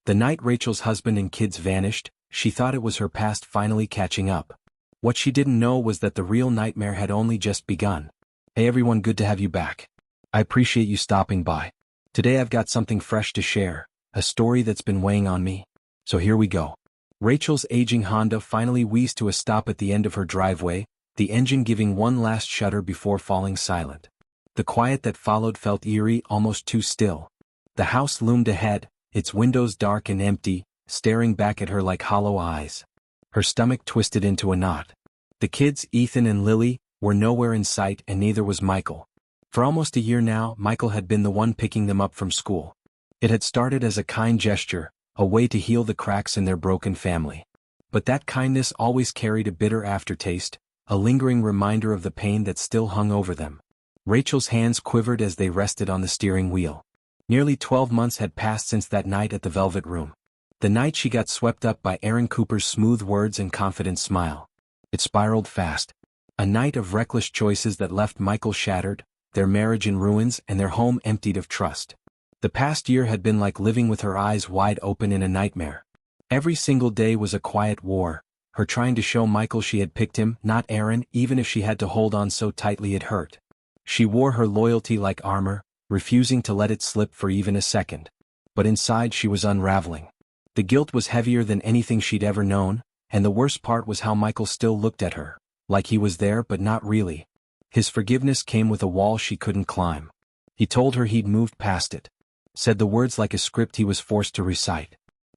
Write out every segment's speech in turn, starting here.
The night Rachel's husband and kids vanished, she thought it was her past finally catching up. What she didn't know was that the real nightmare had only just begun. Hey everyone, good to have you back. I appreciate you stopping by. Today I've got something fresh to share, a story that's been weighing on me. So here we go. Rachel's aging Honda finally wheezed to a stop at the end of her driveway, the engine giving one last shudder before falling silent. The quiet that followed felt eerie, almost too still. The house loomed ahead, its windows dark and empty, staring back at her like hollow eyes. Her stomach twisted into a knot. The kids, Ethan and Lily, were nowhere in sight, and neither was Michael. For almost a year now, Michael had been the one picking them up from school. It had started as a kind gesture, a way to heal the cracks in their broken family. But that kindness always carried a bitter aftertaste, a lingering reminder of the pain that still hung over them. Rachel's hands quivered as they rested on the steering wheel. Nearly 12 months had passed since that night at the Velvet Room. The night she got swept up by Aaron Cooper's smooth words and confident smile. It spiraled fast. A night of reckless choices that left Michael shattered, their marriage in ruins and their home emptied of trust. The past year had been like living with her eyes wide open in a nightmare. Every single day was a quiet war, her trying to show Michael she had picked him, not Aaron, even if she had to hold on so tightly it hurt. She wore her loyalty like armor, refusing to let it slip for even a second. But inside she was unraveling. The guilt was heavier than anything she'd ever known, and the worst part was how Michael still looked at her, like he was there but not really. His forgiveness came with a wall she couldn't climb. He told her he'd moved past it. Said the words like a script he was forced to recite.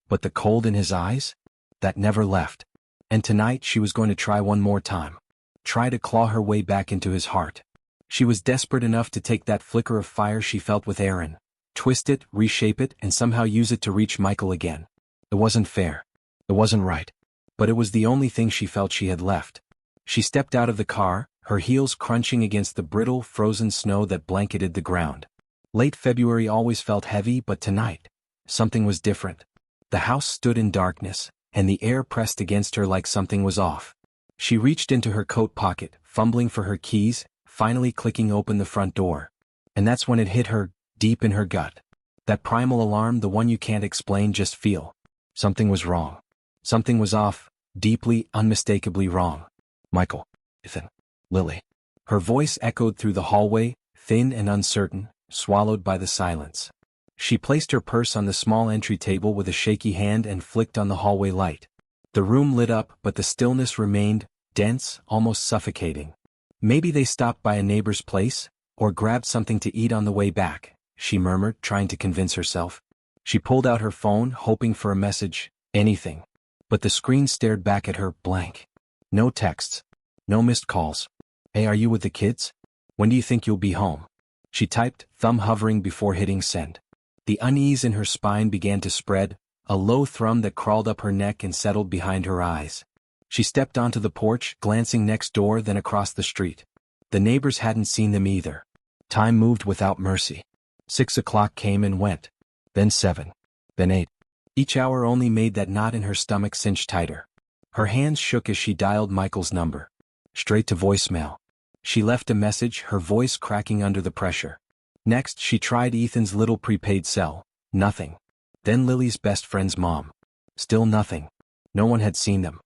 But the cold in his eyes? That never left. And tonight she was going to try one more time. Try to claw her way back into his heart. She was desperate enough to take that flicker of fire she felt with Aaron, twist it, reshape it, and somehow use it to reach Michael again. It wasn't fair. It wasn't right. But it was the only thing she felt she had left. She stepped out of the car, her heels crunching against the brittle, frozen snow that blanketed the ground. Late February always felt heavy, but tonight, something was different. The house stood in darkness, and the air pressed against her like something was off. She reached into her coat pocket, fumbling for her keys, finally clicking open the front door. And that's when it hit her, deep in her gut. That primal alarm, the one you can't explain, just feel. Something was wrong. Something was off, deeply, unmistakably wrong. Michael. Ethan. Lily. Her voice echoed through the hallway, thin and uncertain, swallowed by the silence. She placed her purse on the small entry table with a shaky hand and flicked on the hallway light. The room lit up, but the stillness remained, dense, almost suffocating. Maybe they stopped by a neighbor's place, or grabbed something to eat on the way back, she murmured, trying to convince herself. She pulled out her phone, hoping for a message, anything. But the screen stared back at her, blank. No texts. No missed calls. Hey, are you with the kids? When do you think you'll be home? She typed, thumb hovering before hitting send. The unease in her spine began to spread, a low thrum that crawled up her neck and settled behind her eyes. She stepped onto the porch, glancing next door then across the street. The neighbors hadn't seen them either. Time moved without mercy. 6 o'clock came and went. Then 7. Then 8. Each hour only made that knot in her stomach cinch tighter. Her hands shook as she dialed Michael's number. Straight to voicemail. She left a message, her voice cracking under the pressure. Next, she tried Ethan's little prepaid cell. Nothing. Then Lily's best friend's mom. Still nothing. No one had seen them.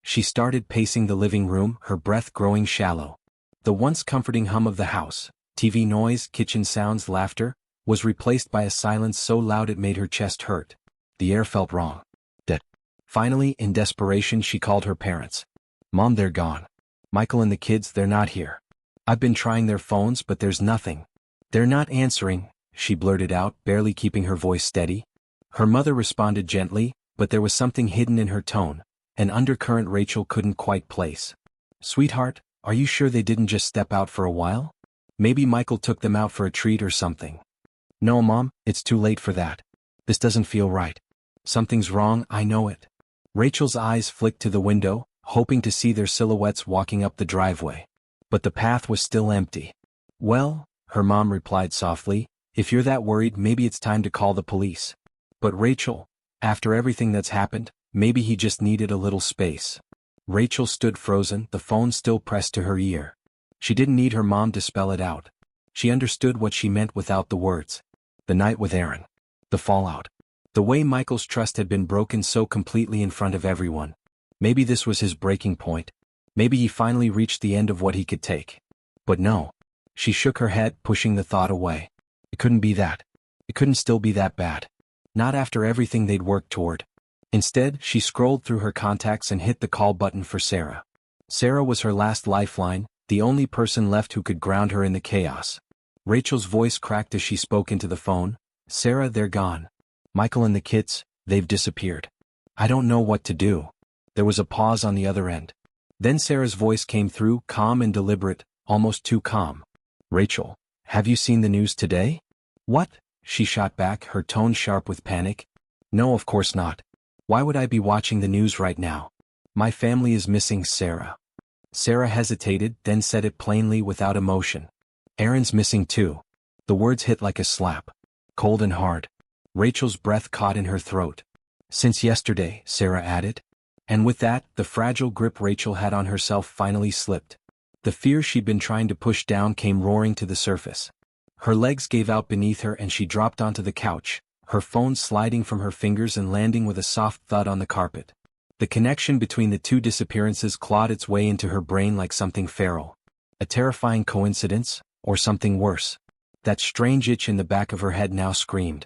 She started pacing the living room, her breath growing shallow. The once comforting hum of the house, TV noise, kitchen sounds, laughter, was replaced by a silence so loud it made her chest hurt. The air felt wrong. Dead. Finally, in desperation, she called her parents. Mom, they're gone. Michael and the kids, they're not here. I've been trying their phones, but there's nothing. They're not answering, she blurted out, barely keeping her voice steady. Her mother responded gently, but there was something hidden in her tone, an undercurrent Rachel couldn't quite place. Sweetheart, are you sure they didn't just step out for a while? Maybe Michael took them out for a treat or something. No, Mom, it's too late for that. This doesn't feel right. Something's wrong, I know it. Rachel's eyes flicked to the window, hoping to see their silhouettes walking up the driveway. But the path was still empty. Well, her mom replied softly, if you're that worried, maybe it's time to call the police. But Rachel, after everything that's happened, maybe he just needed a little space. Rachel stood frozen, the phone still pressed to her ear. She didn't need her mom to spell it out. She understood what she meant without the words. The night with Aaron. The fallout. The way Michael's trust had been broken so completely in front of everyone. Maybe this was his breaking point. Maybe he finally reached the end of what he could take. But no. She shook her head, pushing the thought away. It couldn't be that. It couldn't still be that bad. Not after everything they'd worked toward. Instead, she scrolled through her contacts and hit the call button for Sarah. Sarah was her last lifeline, the only person left who could ground her in the chaos. Rachel's voice cracked as she spoke into the phone. Sarah, they're gone. Michael and the kids, they've disappeared. I don't know what to do. There was a pause on the other end. Then Sarah's voice came through, calm and deliberate, almost too calm. Rachel, have you seen the news today? What? She shot back, her tone sharp with panic. No, of course not. Why would I be watching the news right now? My family is missing Sarah. Sarah hesitated, then said it plainly without emotion. Aaron's missing too. The words hit like a slap. Cold and hard. Rachel's breath caught in her throat. Since yesterday, Sarah added. And with that, the fragile grip Rachel had on herself finally slipped. The fear she'd been trying to push down came roaring to the surface. Her legs gave out beneath her and she dropped onto the couch, her phone sliding from her fingers and landing with a soft thud on the carpet. The connection between the two disappearances clawed its way into her brain like something feral. A terrifying coincidence, or something worse. That strange itch in the back of her head now screamed.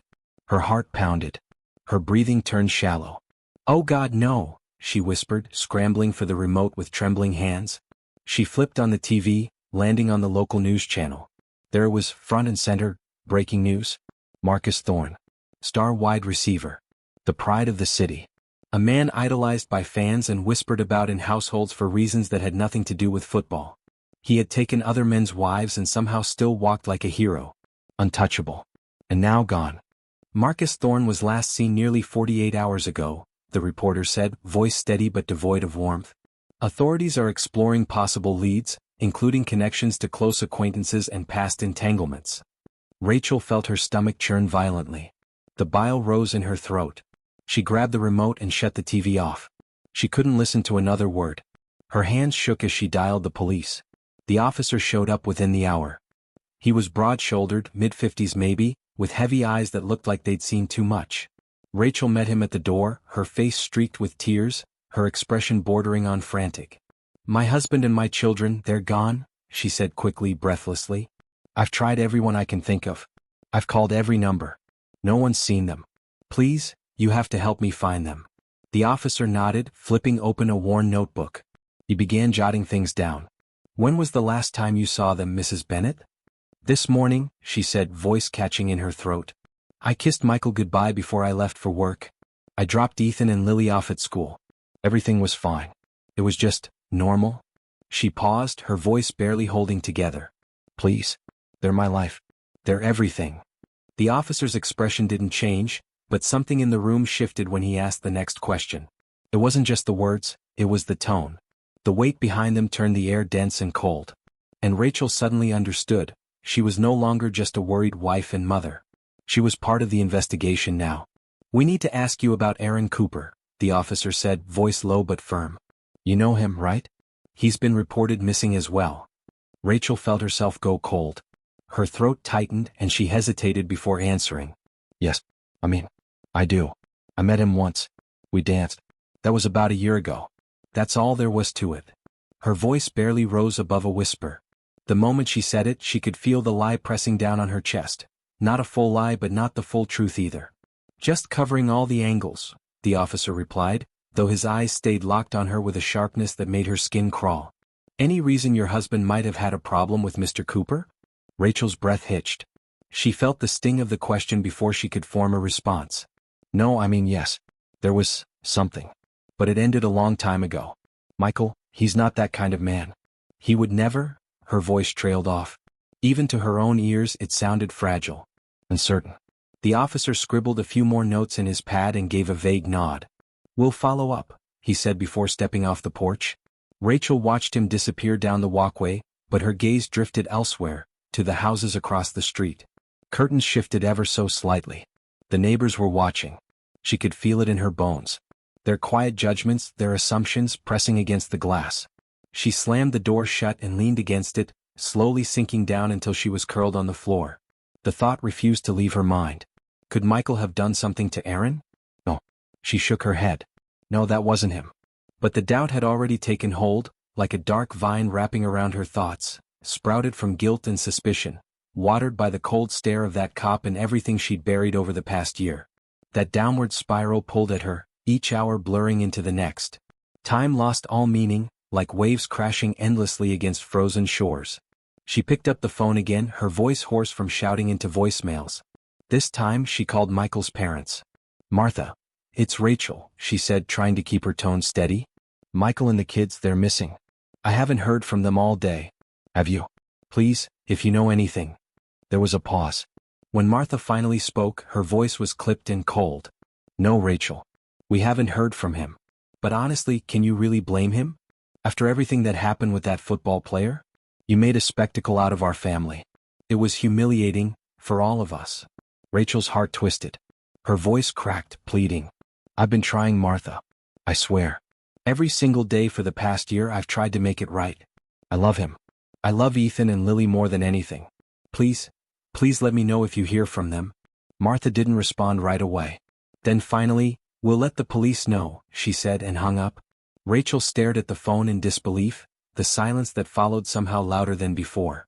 Her heart pounded. Her breathing turned shallow. Oh God, no, she whispered, scrambling for the remote with trembling hands. She flipped on the TV, landing on the local news channel. There it was, front and center, breaking news. Marcus Thorne. Star wide receiver. The pride of the city. A man idolized by fans and whispered about in households for reasons that had nothing to do with football. He had taken other men's wives and somehow still walked like a hero. Untouchable. And now gone. Marcus Thorne was last seen nearly 48 hours ago, the reporter said, voice steady but devoid of warmth. Authorities are exploring possible leads, including connections to close acquaintances and past entanglements. Rachel felt her stomach churn violently. The bile rose in her throat. She grabbed the remote and shut the TV off. She couldn't listen to another word. Her hands shook as she dialed the police. The officer showed up within the hour. He was broad-shouldered, mid-50s maybe, with heavy eyes that looked like they'd seen too much. Rachel met him at the door, her face streaked with tears, her expression bordering on frantic. My husband and my children, they're gone, she said quickly, breathlessly. I've tried everyone I can think of. I've called every number. No one's seen them. Please, you have to help me find them. The officer nodded, flipping open a worn notebook. He began jotting things down. When was the last time you saw them, Mrs. Bennett? This morning, she said, voice catching in her throat. I kissed Michael goodbye before I left for work. I dropped Ethan and Lily off at school. Everything was fine. It was just normal. She paused, her voice barely holding together. Please. They're my life. They're everything. The officer's expression didn't change, but something in the room shifted when he asked the next question. It wasn't just the words, it was the tone. The weight behind them turned the air dense and cold. And Rachel suddenly understood. She was no longer just a worried wife and mother. She was part of the investigation now. We need to ask you about Aaron Cooper, the officer said, voice low but firm. You know him, right? He's been reported missing as well. Rachel felt herself go cold. Her throat tightened and she hesitated before answering. Yes, I do. I met him once. We danced. That was about a year ago. That's all there was to it. Her voice barely rose above a whisper. The moment she said it, she could feel the lie pressing down on her chest. Not a full lie but not the full truth either. Just covering all the angles, the officer replied, though his eyes stayed locked on her with a sharpness that made her skin crawl. Any reason your husband might have had a problem with Mr. Cooper? Rachel's breath hitched. She felt the sting of the question before she could form a response. No, yes. There was something. But it ended a long time ago. Michael, he's not that kind of man. He would never, her voice trailed off. Even to her own ears it sounded fragile. Uncertain. The officer scribbled a few more notes in his pad and gave a vague nod. We'll follow up, he said before stepping off the porch. Rachel watched him disappear down the walkway, but her gaze drifted elsewhere, to the houses across the street. Curtains shifted ever so slightly. The neighbors were watching. She could feel it in her bones. Their quiet judgments, their assumptions pressing against the glass. She slammed the door shut and leaned against it, slowly sinking down until she was curled on the floor. The thought refused to leave her mind. Could Michael have done something to Aaron? No. She shook her head. No, that wasn't him. But the doubt had already taken hold, like a dark vine wrapping around her thoughts, sprouted from guilt and suspicion, watered by the cold stare of that cop and everything she'd buried over the past year. That downward spiral pulled at her, each hour blurring into the next. Time lost all meaning, like waves crashing endlessly against frozen shores. She picked up the phone again, her voice hoarse from shouting into voicemails. This time she called Michael's parents. Martha. It's Rachel, she said, trying to keep her tone steady. Michael and the kids, they're missing. I haven't heard from them all day. Have you? Please, if you know anything. There was a pause. When Martha finally spoke, her voice was clipped and cold. No, Rachel. We haven't heard from him. But honestly, can you really blame him? After everything that happened with that football player? You made a spectacle out of our family. It was humiliating, for all of us. Rachel's heart twisted. Her voice cracked, pleading. I've been trying, Martha. I swear. Every single day for the past year I've tried to make it right. I love him. I love Ethan and Lily more than anything. Please let me know if you hear from them. Martha didn't respond right away. Then finally, we'll let the police know, she said and hung up. Rachel stared at the phone in disbelief, the silence that followed somehow louder than before.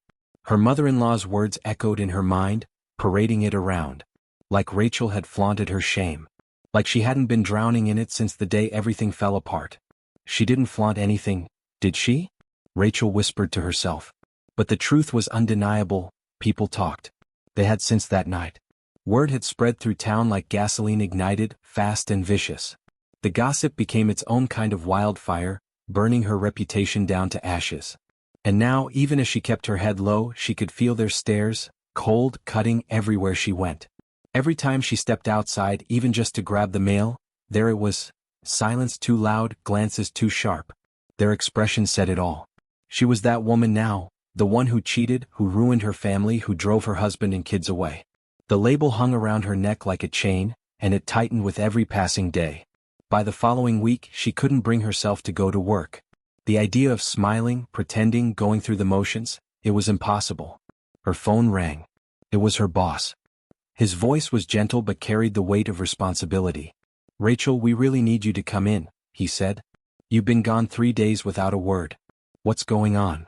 Her mother-in-law's words echoed in her mind, parading it around. Like Rachel had flaunted her shame. Like she hadn't been drowning in it since the day everything fell apart. She didn't flaunt anything, did she? Rachel whispered to herself. But the truth was undeniable. People talked. They had since that night. Word had spread through town like gasoline ignited, fast and vicious. The gossip became its own kind of wildfire, burning her reputation down to ashes. And now, even as she kept her head low, she could feel their stares, cold, cutting everywhere she went. Every time she stepped outside, even just to grab the mail, there it was. Silence too loud, glances too sharp. Their expression said it all. She was that woman now, the one who cheated, who ruined her family, who drove her husband and kids away. The label hung around her neck like a chain, and it tightened with every passing day. By the following week, she couldn't bring herself to go to work. The idea of smiling, pretending, going through the motions, it was impossible. Her phone rang. It was her boss. His voice was gentle but carried the weight of responsibility. Rachel, we really need you to come in, he said. You've been gone 3 days without a word. What's going on?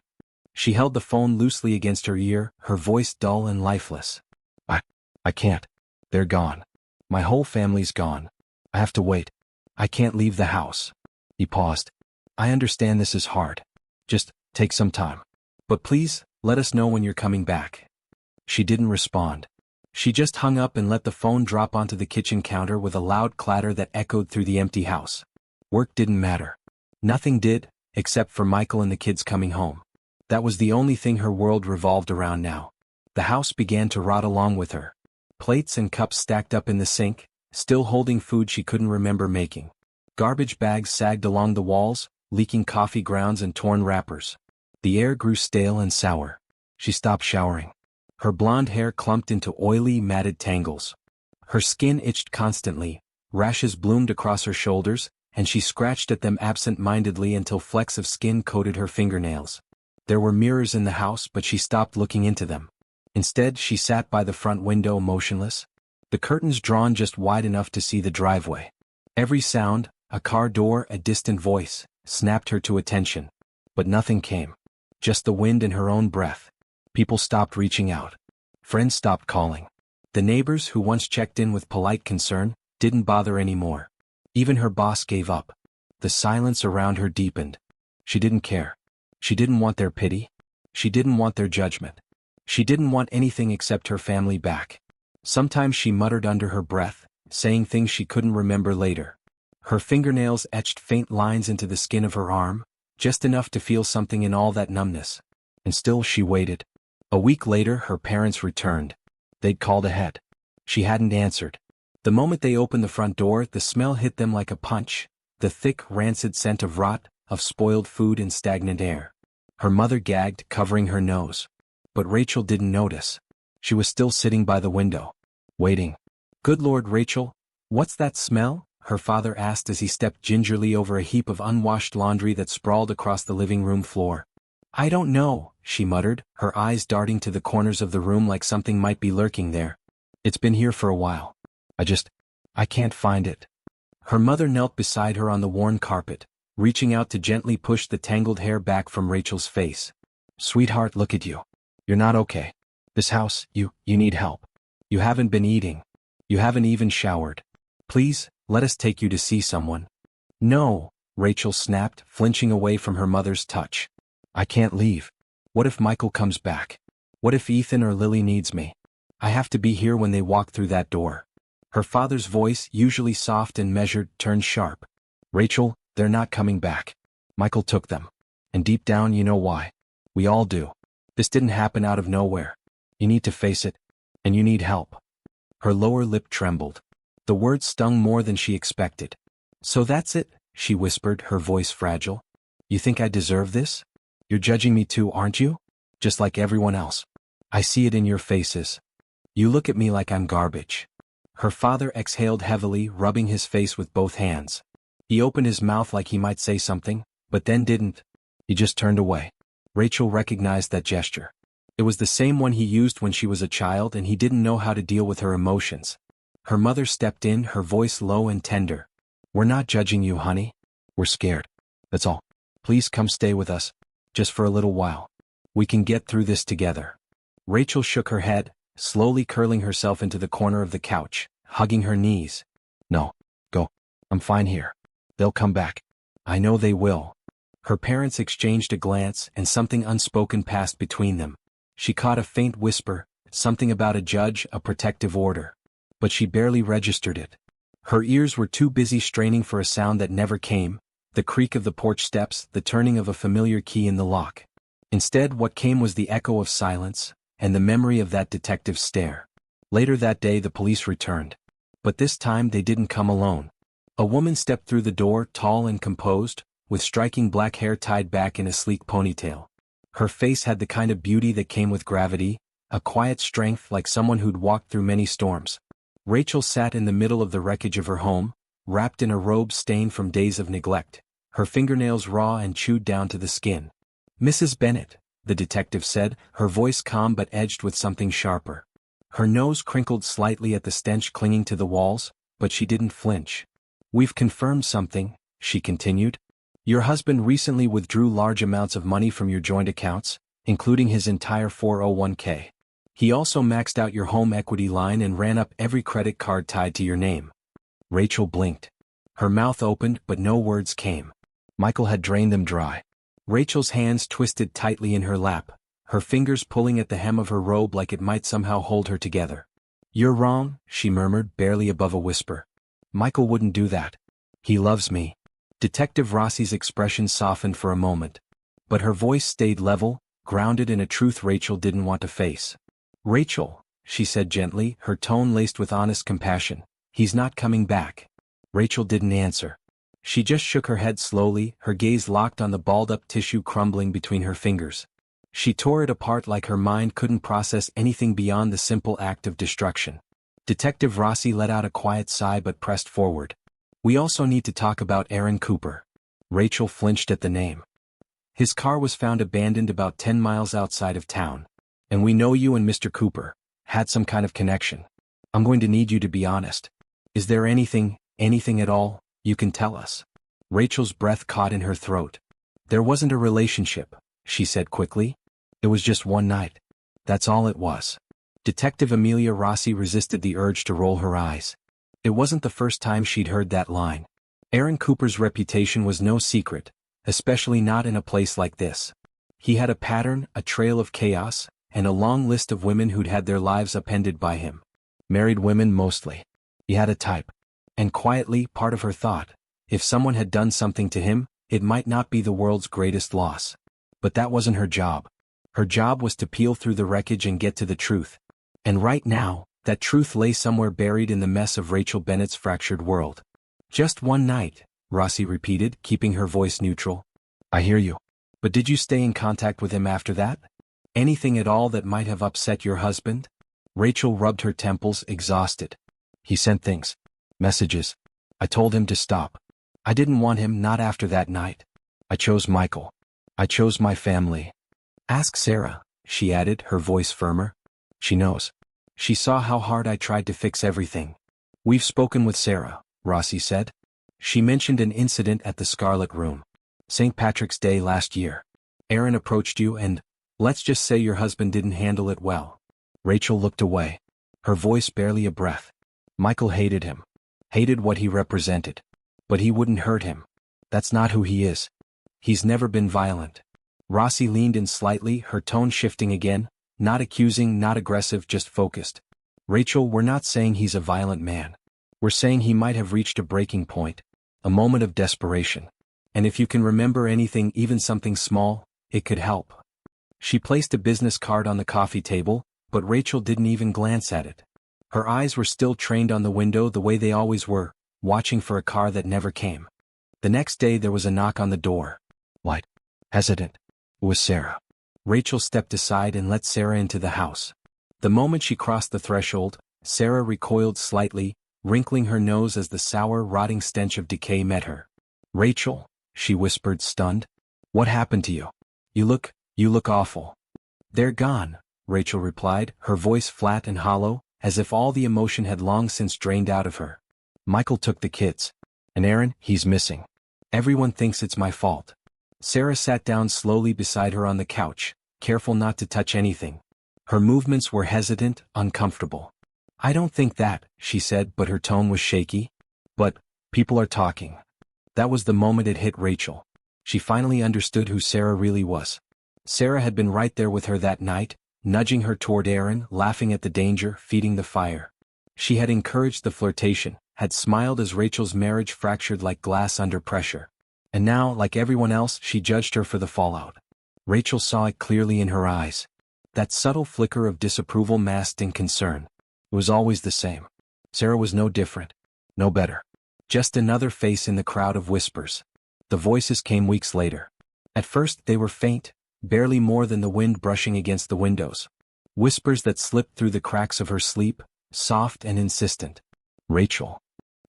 She held the phone loosely against her ear, her voice dull and lifeless. I can't. They're gone. My whole family's gone. I have to wait. I can't leave the house. He paused. I understand this is hard. Just take some time. But please, let us know when you're coming back. She didn't respond. She just hung up and let the phone drop onto the kitchen counter with a loud clatter that echoed through the empty house. Work didn't matter. Nothing did, except for Michael and the kids coming home. That was the only thing her world revolved around now. The house began to rot along with her. Plates and cups stacked up in the sink, still holding food she couldn't remember making. Garbage bags sagged along the walls, leaking coffee grounds and torn wrappers. The air grew stale and sour. She stopped showering. Her blonde hair clumped into oily, matted tangles. Her skin itched constantly, rashes bloomed across her shoulders, and she scratched at them absent-mindedly until flecks of skin coated her fingernails. There were mirrors in the house, but she stopped looking into them. Instead, she sat by the front window motionless, the curtains drawn just wide enough to see the driveway. Every sound, a car door, a distant voice, snapped her to attention. But nothing came. Just the wind and her own breath. People stopped reaching out. Friends stopped calling. The neighbors who once checked in with polite concern didn't bother anymore. Even her boss gave up. The silence around her deepened. She didn't care. She didn't want their pity. She didn't want their judgment. She didn't want anything except her family back. Sometimes she muttered under her breath, saying things she couldn't remember later. Her fingernails etched faint lines into the skin of her arm, just enough to feel something in all that numbness. And still she waited. A week later her parents returned. They'd called ahead. She hadn't answered. The moment they opened the front door, the smell hit them like a punch, the thick, rancid scent of rot, of spoiled food and stagnant air. Her mother gagged, covering her nose. But Rachel didn't notice. She was still sitting by the window, waiting. Good Lord, Rachel, what's that smell? Her father asked as he stepped gingerly over a heap of unwashed laundry that sprawled across the living room floor. I don't know, she muttered, her eyes darting to the corners of the room like something might be lurking there. It's been here for a while. I can't find it. Her mother knelt beside her on the worn carpet, reaching out to gently push the tangled hair back from Rachel's face. Sweetheart, look at you. You're not okay. This house, you need help. You haven't been eating. You haven't even showered. Please, let us take you to see someone. No, Rachel snapped, flinching away from her mother's touch. I can't leave. What if Michael comes back? What if Ethan or Lily needs me? I have to be here when they walk through that door. Her father's voice, usually soft and measured, turned sharp. Rachel, they're not coming back. Michael took them. And deep down you know why. We all do. This didn't happen out of nowhere. You need to face it. And you need help. Her lower lip trembled. The words stung more than she expected. So that's it, she whispered, her voice fragile. You think I deserve this? You're judging me too, aren't you? Just like everyone else. I see it in your faces. You look at me like I'm garbage. Her father exhaled heavily, rubbing his face with both hands. He opened his mouth like he might say something, but then didn't. He just turned away. Rachel recognized that gesture. It was the same one he used when she was a child and he didn't know how to deal with her emotions. Her mother stepped in, her voice low and tender. We're not judging you, honey. We're scared. That's all. Please come stay with us. Just for a little while. We can get through this together. Rachel shook her head, slowly curling herself into the corner of the couch, hugging her knees. No. Go. I'm fine here. They'll come back. I know they will. Her parents exchanged a glance and something unspoken passed between them. She caught a faint whisper, something about a judge, a protective order. But she barely registered it. Her ears were too busy straining for a sound that never came, the creak of the porch steps, the turning of a familiar key in the lock. Instead, what came was the echo of silence, and the memory of that detective's stare. Later that day the police returned. But this time they didn't come alone. A woman stepped through the door, tall and composed, with striking black hair tied back in a sleek ponytail. Her face had the kind of beauty that came with gravity, a quiet strength like someone who'd walked through many storms. Rachel sat in the middle of the wreckage of her home, wrapped in a robe stained from days of neglect, her fingernails raw and chewed down to the skin. Mrs. Bennett, the detective said, her voice calm but edged with something sharper. Her nose crinkled slightly at the stench clinging to the walls, but she didn't flinch. We've confirmed something, she continued. Your husband recently withdrew large amounts of money from your joint accounts, including his entire 401k. He also maxed out your home equity line and ran up every credit card tied to your name. Rachel blinked. Her mouth opened, but no words came. Michael had drained them dry. Rachel's hands twisted tightly in her lap, her fingers pulling at the hem of her robe like it might somehow hold her together. You're wrong, she murmured, barely above a whisper. Michael wouldn't do that. He loves me. Detective Rossi's expression softened for a moment. But her voice stayed level, grounded in a truth Rachel didn't want to face. Rachel, she said gently, her tone laced with honest compassion, he's not coming back. Rachel didn't answer. She just shook her head slowly, her gaze locked on the balled-up tissue crumbling between her fingers. She tore it apart like her mind couldn't process anything beyond the simple act of destruction. Detective Rossi let out a quiet sigh but pressed forward. We also need to talk about Aaron Cooper. Rachel flinched at the name. His car was found abandoned about 10 miles outside of town. And we know you and Mr. Cooper had some kind of connection. I'm going to need you to be honest. Is there anything at all, you can tell us? Rachel's breath caught in her throat. There wasn't a relationship, she said quickly. It was just one night. That's all it was. Detective Amelia Rossi resisted the urge to roll her eyes. It wasn't the first time she'd heard that line. Aaron Cooper's reputation was no secret, especially not in a place like this. He had a pattern, a trail of chaos, and a long list of women who'd had their lives upended by him. Married women mostly. He had a type. And quietly, part of her thought, if someone had done something to him, it might not be the world's greatest loss. But that wasn't her job. Her job was to peel through the wreckage and get to the truth. And right now, that truth lay somewhere buried in the mess of Rachel Bennett's fractured world. Just one night, Rossi repeated, keeping her voice neutral. I hear you. But did you stay in contact with him after that? Anything at all that might have upset your husband? Rachel rubbed her temples, exhausted. He sent things. Messages. I told him to stop. I didn't want him, not after that night. I chose Michael. I chose my family. Ask Sarah, she added, her voice firmer. She knows. She saw how hard I tried to fix everything. We've spoken with Sarah, Rossi said. She mentioned an incident at the Scarlet Room. St. Patrick's Day last year. Aaron approached you and, let's just say your husband didn't handle it well. Rachel looked away. Her voice barely a breath. Michael hated him. Hated what he represented. But he wouldn't hurt him. That's not who he is. He's never been violent. Rossi leaned in slightly, her tone shifting again, not accusing, not aggressive, just focused. Rachel, we're not saying he's a violent man. We're saying he might have reached a breaking point, a moment of desperation. And if you can remember anything, even something small, it could help. She placed a business card on the coffee table, but Rachel didn't even glance at it. Her eyes were still trained on the window the way they always were, watching for a car that never came. The next day there was a knock on the door. White. Hesitant. It was Sarah. Rachel stepped aside and let Sarah into the house. The moment she crossed the threshold, Sarah recoiled slightly, wrinkling her nose as the sour, rotting stench of decay met her. Rachel, she whispered, stunned. What happened to you? You look awful. They're gone, Rachel replied, her voice flat and hollow, as if all the emotion had long since drained out of her. Michael took the kids. And Aaron, he's missing. Everyone thinks it's my fault. Sarah sat down slowly beside her on the couch, careful not to touch anything. Her movements were hesitant, uncomfortable. I don't think that, she said, but her tone was shaky. But, people are talking. That was the moment it hit Rachel. She finally understood who Sarah really was. Sarah had been right there with her that night, nudging her toward Aaron, laughing at the danger, feeding the fire. She had encouraged the flirtation, had smiled as Rachel's marriage fractured like glass under pressure. And now, like everyone else, she judged her for the fallout. Rachel saw it clearly in her eyes. That subtle flicker of disapproval masked in concern. It was always the same. Sarah was no different. No better. Just another face in the crowd of whispers. The voices came weeks later. At first they were faint, barely more than the wind brushing against the windows. Whispers that slipped through the cracks of her sleep, soft and insistent. Rachel.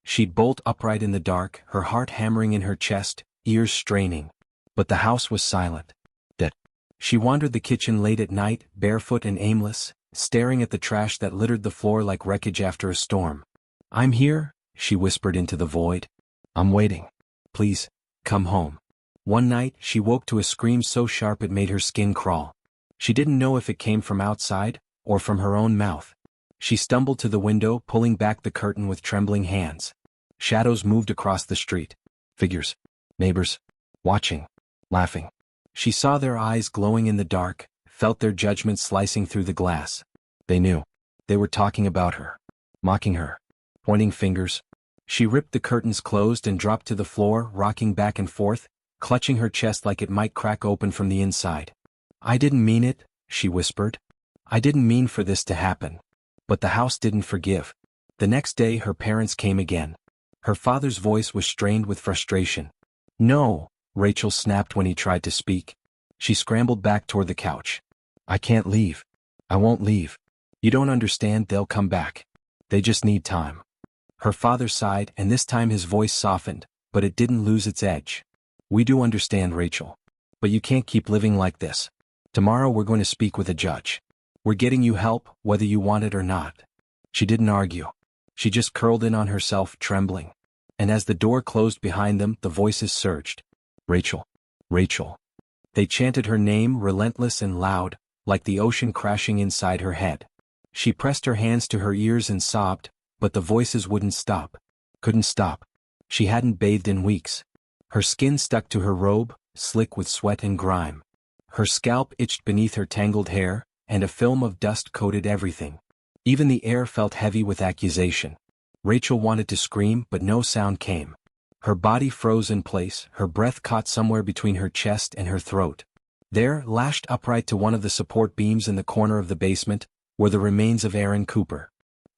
She'd bolt upright in the dark, her heart hammering in her chest, ears straining. But the house was silent. Dead. She wandered the kitchen late at night, barefoot and aimless, staring at the trash that littered the floor like wreckage after a storm. I'm here, she whispered into the void. I'm waiting. Please, come home. One night, she woke to a scream so sharp it made her skin crawl. She didn't know if it came from outside, or from her own mouth. She stumbled to the window, pulling back the curtain with trembling hands. Shadows moved across the street. Figures. Neighbors. Watching. Laughing. She saw their eyes glowing in the dark, felt their judgment slicing through the glass. They knew. They were talking about her. Mocking her. Pointing fingers. She ripped the curtains closed and dropped to the floor, rocking back and forth, clutching her chest like it might crack open from the inside. I didn't mean it, she whispered. I didn't mean for this to happen. But the house didn't forgive. The next day her parents came again. Her father's voice was strained with frustration. No, Rachel snapped when he tried to speak. She scrambled back toward the couch. I can't leave. I won't leave. You don't understand, they'll come back. They just need time. Her father sighed, and this time his voice softened, but it didn't lose its edge. We do understand, Rachel. But you can't keep living like this. Tomorrow we're going to speak with a judge. We're getting you help, whether you want it or not. She didn't argue. She just curled in on herself, trembling. And as the door closed behind them, the voices surged. Rachel. Rachel. They chanted her name, relentless and loud, like the ocean crashing inside her head. She pressed her hands to her ears and sobbed, but the voices wouldn't stop. Couldn't stop. She hadn't bathed in weeks. Her skin stuck to her robe, slick with sweat and grime. Her scalp itched beneath her tangled hair, and a film of dust coated everything. Even the air felt heavy with accusation. Rachel wanted to scream, but no sound came. Her body froze in place, her breath caught somewhere between her chest and her throat. There, lashed upright to one of the support beams in the corner of the basement, were the remains of Aaron Cooper.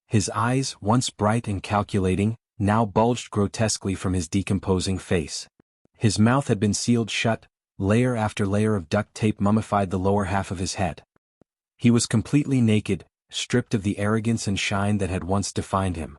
His eyes, once bright and calculating, now bulged grotesquely from his decomposing face. His mouth had been sealed shut, layer after layer of duct tape mummified the lower half of his head. He was completely naked, stripped of the arrogance and shine that had once defined him.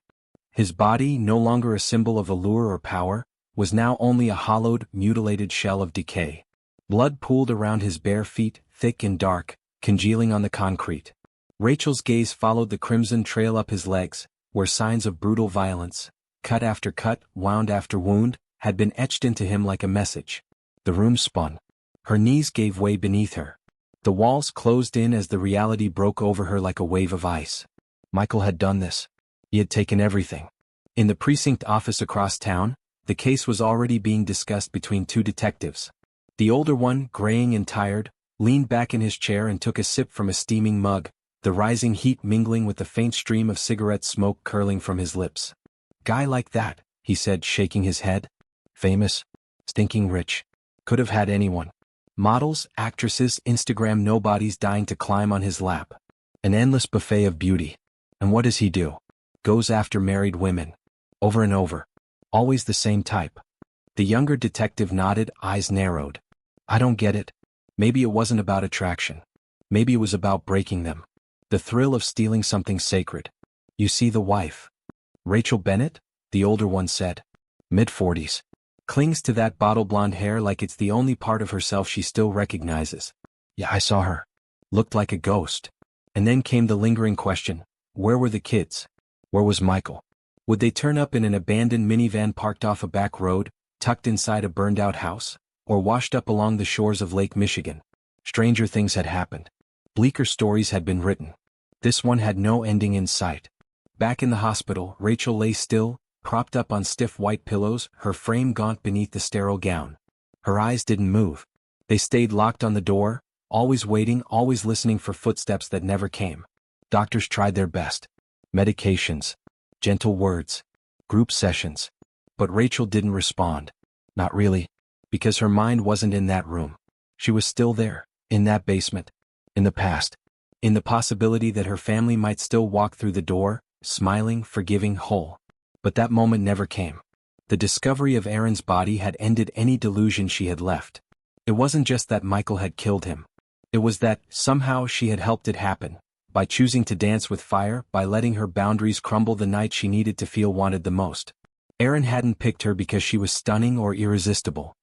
His body, no longer a symbol of allure or power, was now only a hollowed, mutilated shell of decay. Blood pooled around his bare feet, thick and dark, congealing on the concrete. Rachel's gaze followed the crimson trail up his legs, where signs of brutal violence, cut after cut, wound after wound, had been etched into him like a message. The room spun. Her knees gave way beneath her. The walls closed in as the reality broke over her like a wave of ice. Michael had done this. He had taken everything. In the precinct office across town, the case was already being discussed between two detectives. The older one, graying and tired, leaned back in his chair and took a sip from a steaming mug, the rising heat mingling with the faint stream of cigarette smoke curling from his lips. "Guy like that," he said, shaking his head. "Famous. Stinking rich. Could have had anyone. Models, actresses, Instagram nobodies dying to climb on his lap. An endless buffet of beauty. And what does he do? Goes after married women. Over and over. Always the same type." The younger detective nodded, eyes narrowed. "I don't get it. Maybe it wasn't about attraction. Maybe it was about breaking them. The thrill of stealing something sacred. You see the wife. Rachel Bennett?" the older one said. Mid-40s. Clings to that bottle blonde hair like it's the only part of herself she still recognizes. "Yeah, I saw her. Looked like a ghost." And then came the lingering question, where were the kids? Where was Michael? Would they turn up in an abandoned minivan parked off a back road, tucked inside a burned-out house, or washed up along the shores of Lake Michigan? Stranger things had happened. Bleaker stories had been written. This one had no ending in sight. Back in the hospital, Rachel lay still, propped up on stiff white pillows, her frame gaunt beneath the sterile gown. Her eyes didn't move. They stayed locked on the door, always waiting, always listening for footsteps that never came. Doctors tried their best. Medications. Gentle words. Group sessions. But Rachel didn't respond. Not really. Because her mind wasn't in that room. She was still there, in that basement. In the past. In the possibility that her family might still walk through the door, smiling, forgiving, whole. But that moment never came. The discovery of Aaron's body had ended any delusion she had left. It wasn't just that Michael had killed him. It was that, somehow, she had helped it happen. By choosing to dance with fire, by letting her boundaries crumble the night she needed to feel wanted the most. Aaron hadn't picked her because she was stunning or irresistible.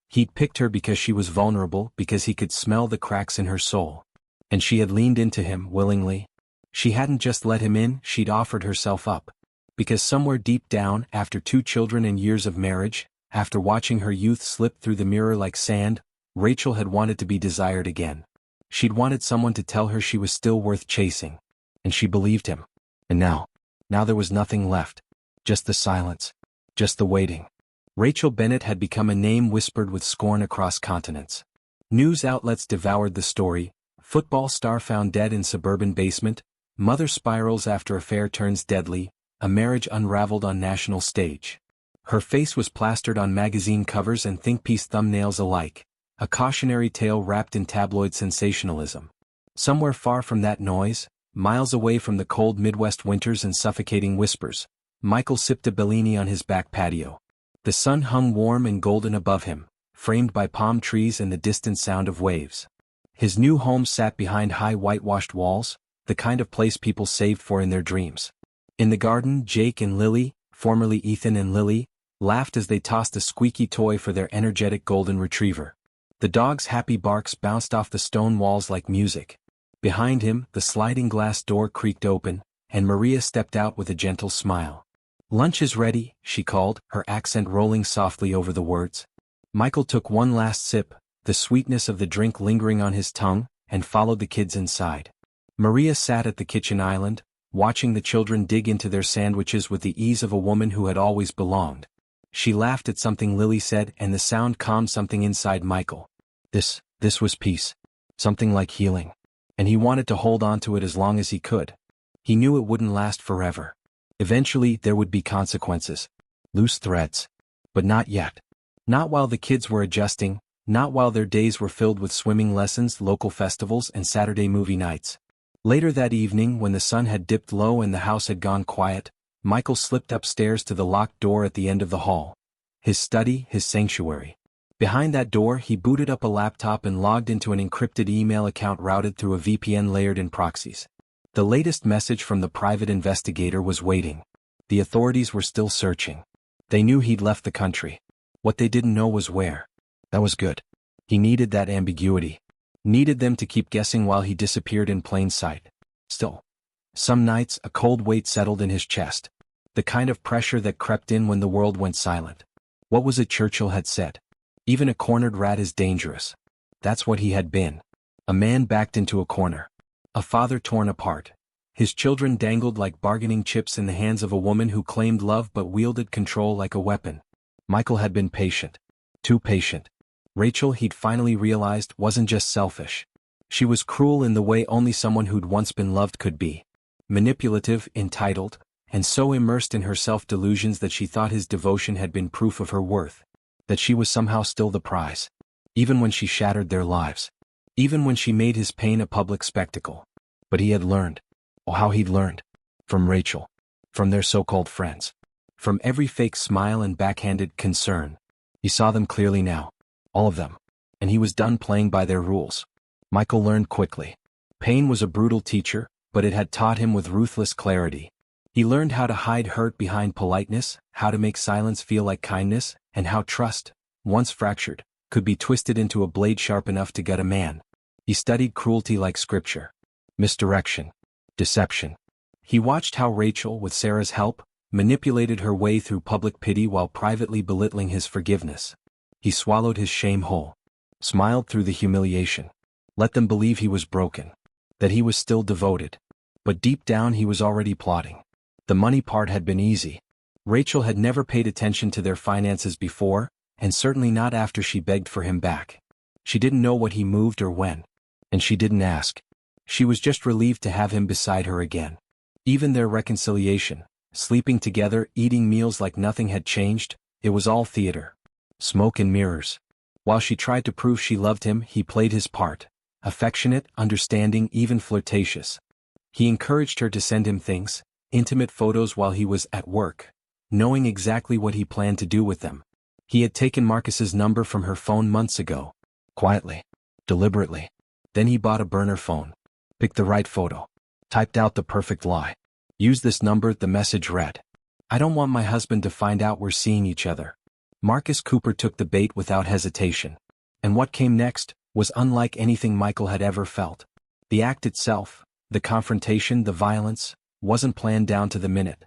He'd picked her because she was vulnerable, because he could smell the cracks in her soul. And she had leaned into him willingly. She hadn't just let him in, she'd offered herself up. Because somewhere deep down, after 2 children and years of marriage, after watching her youth slip through the mirror like sand, Rachel had wanted to be desired again. She'd wanted someone to tell her she was still worth chasing. And she believed him. And now there was nothing left. Just the silence. Just the waiting. Rachel Bennett had become a name whispered with scorn across continents. News outlets devoured the story. Football star found dead in suburban basement. Mother spirals after affair turns deadly. A marriage unraveled on national stage. Her face was plastered on magazine covers and think piece thumbnails alike. A cautionary tale wrapped in tabloid sensationalism. Somewhere far from that noise, miles away from the cold Midwest winters and suffocating whispers, Michael sipped a Bellini on his back patio. The sun hung warm and golden above him, framed by palm trees and the distant sound of waves. His new home sat behind high whitewashed walls, the kind of place people saved for in their dreams. In the garden, Jake and Lily, formerly Ethan and Lily, laughed as they tossed a squeaky toy for their energetic golden retriever. The dog's happy barks bounced off the stone walls like music. Behind him, the sliding glass door creaked open, and Maria stepped out with a gentle smile. "Lunch is ready," she called, her accent rolling softly over the words. Michael took one last sip, the sweetness of the drink lingering on his tongue, and followed the kids inside. Maria sat at the kitchen island, watching the children dig into their sandwiches with the ease of a woman who had always belonged. She laughed at something Lily said, and the sound calmed something inside Michael. This was peace. Something like healing. And he wanted to hold on to it as long as he could. He knew it wouldn't last forever. Eventually there would be consequences. Loose threads. But not yet. Not while the kids were adjusting, not while their days were filled with swimming lessons, local festivals, and Saturday movie nights. Later that evening, when the sun had dipped low and the house had gone quiet, Michael slipped upstairs to the locked door at the end of the hall. His study, his sanctuary. Behind that door, he booted up a laptop and logged into an encrypted email account routed through a VPN layered in proxies. The latest message from the private investigator was waiting. The authorities were still searching. They knew he'd left the country. What they didn't know was where. That was good. He needed that ambiguity. Needed them to keep guessing while he disappeared in plain sight. Still Some nights, a cold weight settled in his chest. The kind of pressure that crept in when the world went silent. What was it Churchill had said? Even a cornered rat is dangerous. That's what he had been. A man backed into a corner. A father torn apart. His children dangled like bargaining chips in the hands of a woman who claimed love but wielded control like a weapon. Michael had been patient. Too patient. Rachel, he'd finally realized, wasn't just selfish. She was cruel in the way only someone who'd once been loved could be. Manipulative, entitled, and so immersed in her self-delusions that she thought his devotion had been proof of her worth. That she was somehow still the prize. Even when she shattered their lives. Even when she made his pain a public spectacle. But he had learned. Oh, how he'd learned. From Rachel. From their so-called friends. From every fake smile and backhanded concern. He saw them clearly now. All of them. And he was done playing by their rules. Michael learned quickly. Pain was a brutal teacher, but it had taught him with ruthless clarity. He learned how to hide hurt behind politeness, how to make silence feel like kindness, and how trust, once fractured, could be twisted into a blade sharp enough to gut a man. He studied cruelty like scripture. Misdirection. Deception. He watched how Rachel, with Sarah's help, manipulated her way through public pity while privately belittling his forgiveness. He swallowed his shame whole. Smiled through the humiliation. Let them believe he was broken. That he was still devoted. But deep down he was already plotting. The money part had been easy. Rachel had never paid attention to their finances before, and certainly not after she begged for him back. She didn't know what he moved or when. And she didn't ask. She was just relieved to have him beside her again. Even their reconciliation, sleeping together, eating meals like nothing had changed, it was all theater. Smoke and mirrors. While she tried to prove she loved him, he played his part. Affectionate, understanding, even flirtatious. He encouraged her to send him things, intimate photos while he was at work, knowing exactly what he planned to do with them. He had taken Marcus's number from her phone months ago. Quietly. Deliberately. Then he bought a burner phone. Picked the right photo. Typed out the perfect lie. Use this number, the message read. I don't want my husband to find out we're seeing each other. Marcus Cooper took the bait without hesitation. And what came next was unlike anything Michael had ever felt. The act itself, the confrontation, the violence, wasn't planned down to the minute.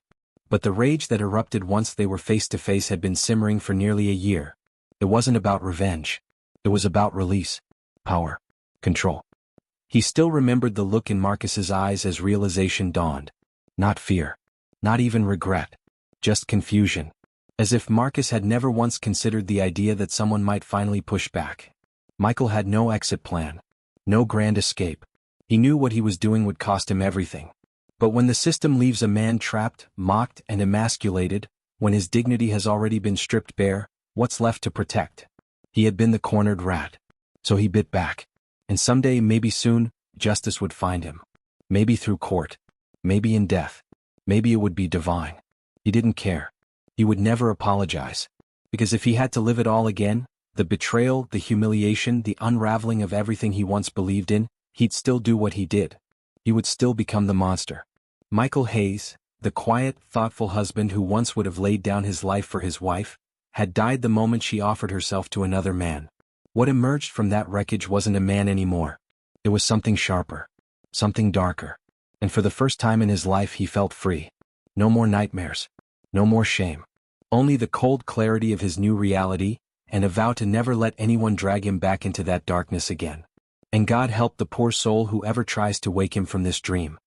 But the rage that erupted once they were face to face had been simmering for nearly a year. It wasn't about revenge. It was about release. Power. Control. He still remembered the look in Marcus's eyes as realization dawned. Not fear. Not even regret. Just confusion. As if Marcus had never once considered the idea that someone might finally push back. Michael had no exit plan. No grand escape. He knew what he was doing would cost him everything. But when the system leaves a man trapped, mocked, and emasculated, when his dignity has already been stripped bare, what's left to protect? He had been the cornered rat. So he bit back. And someday, maybe soon, justice would find him. Maybe through court. Maybe in death. Maybe it would be divine. He didn't care. He would never apologize. Because if he had to live it all again, the betrayal, the humiliation, the unraveling of everything he once believed in, he'd still do what he did. He would still become the monster. Michael Hayes, the quiet, thoughtful husband who once would have laid down his life for his wife, had died the moment she offered herself to another man. What emerged from that wreckage wasn't a man anymore. It was something sharper. Something darker. And for the first time in his life he felt free. No more nightmares. No more shame. Only the cold clarity of his new reality, and a vow to never let anyone drag him back into that darkness again. And God help the poor soul who ever tries to wake him from this dream.